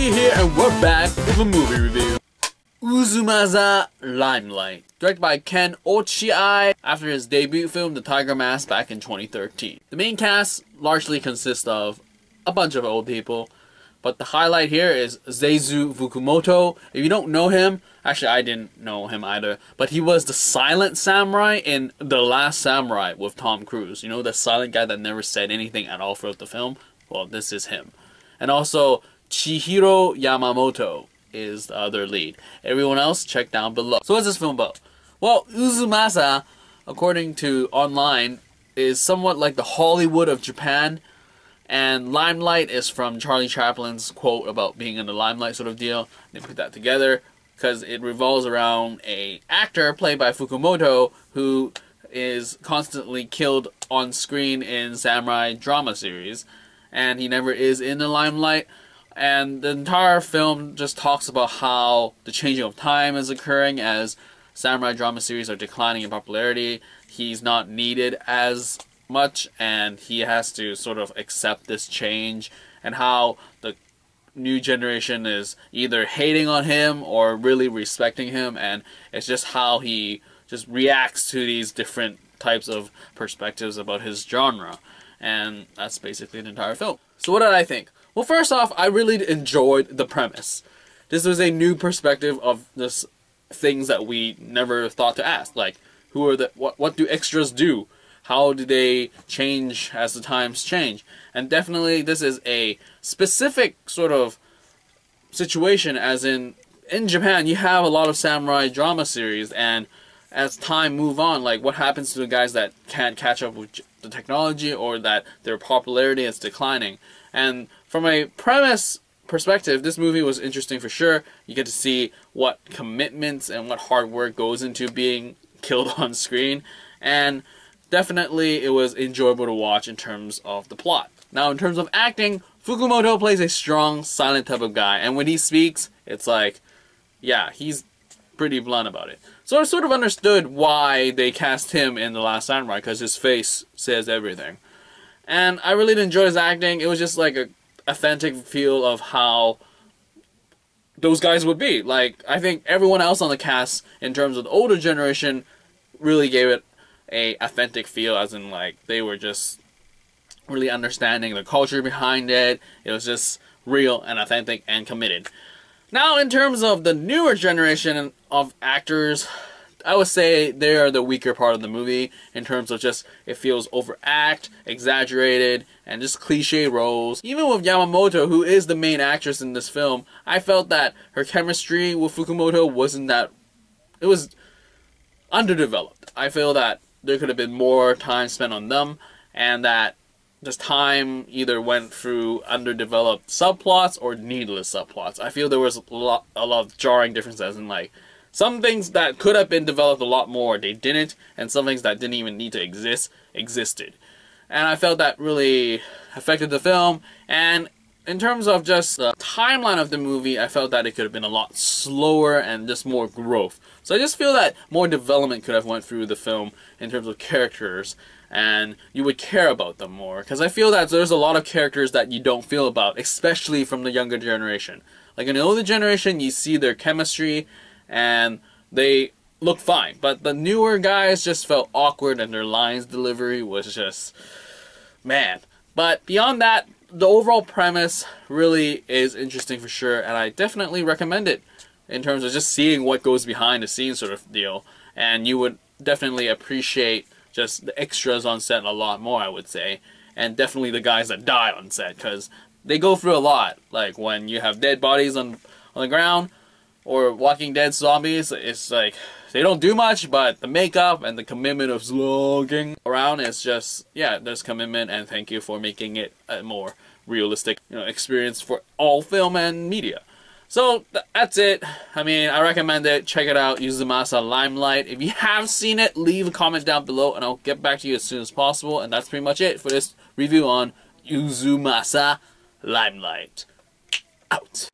Seiichi here, and we're back with a movie review. Uzumasa Limelight, directed by Ken Ochiai after his debut film The Tiger Mask back in 2013. The main cast largely consists of a bunch of old people, but the highlight here is Seizo Fukumoto. If you don't know him, actually I didn't know him either, but he was the silent samurai in The Last Samurai with Tom Cruise. You know, the silent guy that never said anything at all throughout the film? Well, this is him. And also, Chihiro Yamamoto is the other lead. Everyone else, check down below. So what's this film about? Well, Uzumasa, according to online, is somewhat like the Hollywood of Japan. And Limelight is from Charlie Chaplin's quote about being in the limelight sort of deal. They put that together because it revolves around an actor played by Fukumoto who is constantly killed on screen in samurai drama series. And he never is in the limelight. And the entire film just talks about how the changing of time is occurring as samurai drama series are declining in popularity. He's not needed as much and he has to sort of accept this change, and how the new generation is either hating on him or really respecting him, and it's just how he just reacts to these different types of perspectives about his genre. And that's basically the entire film. So what did I think? Well, first off, I really enjoyed the premise. This was a new perspective of this things that we never thought to ask. Like, who are the what do extras do? How do they change as the times change? And definitely this is a specific sort of situation, as in Japan you have a lot of samurai drama series, and as time move on, like what happens to the guys that can't catch up with the technology or that their popularity is declining. And from a premise perspective, this movie was interesting for sure. You get to see what commitments and what hard work goes into being killed on screen, and definitely it was enjoyable to watch in terms of the plot. Now in terms of acting, Fukumoto plays a strong, silent type of guy, and when he speaks, it's like, yeah, he's pretty blunt about it. So I sort of understood why they cast him in The Last Samurai, because his face says everything. And I really did enjoy his acting. It was just like a authentic feel of how those guys would be. Like, I think everyone else on the cast, in terms of the older generation, really gave it a authentic feel, as in like they were just really understanding the culture behind it. It was just real and authentic and committed. Now, in terms of the newer generation of actors, I would say they are the weaker part of the movie in terms of just it feels overact, exaggerated, and just cliche roles. Even with Yamamoto, who is the main actress in this film, I felt that her chemistry with Fukumoto wasn't that... it was underdeveloped. I feel that there could have been more time spent on them, and that this time either went through underdeveloped subplots or needless subplots. I feel there was a lot of jarring differences in like some things that could have been developed a lot more, they didn't, and some things that didn't even need to exist, existed. And I felt that really affected the film. And in terms of just the timeline of the movie, I felt that it could have been a lot slower and just more growth. So I just feel that more development could have went through the film in terms of characters, and you would care about them more. Because I feel that there's a lot of characters that you don't feel about, especially from the younger generation. Like in the older generation, you see their chemistry, and they look fine. But the newer guys just felt awkward, and their lines delivery was just... man. But beyond that, the overall premise really is interesting for sure, and I definitely recommend it in terms of just seeing what goes behind the scenes sort of deal. And you would definitely appreciate just the extras on set a lot more, I would say. And definitely the guys that die on set, because they go through a lot. Like when you have dead bodies on the ground, or Walking Dead zombies, it's like they don't do much, but the makeup and the commitment of slogging around is just, yeah, there's commitment, and thank you for making it a more realistic, experience for all film and media. So that's it. I mean, I recommend it. Check it out, Uzumasa Limelight. If you have seen it, leave a comment down below and I'll get back to you as soon as possible. And that's pretty much it for this review on Uzumasa Limelight. Out.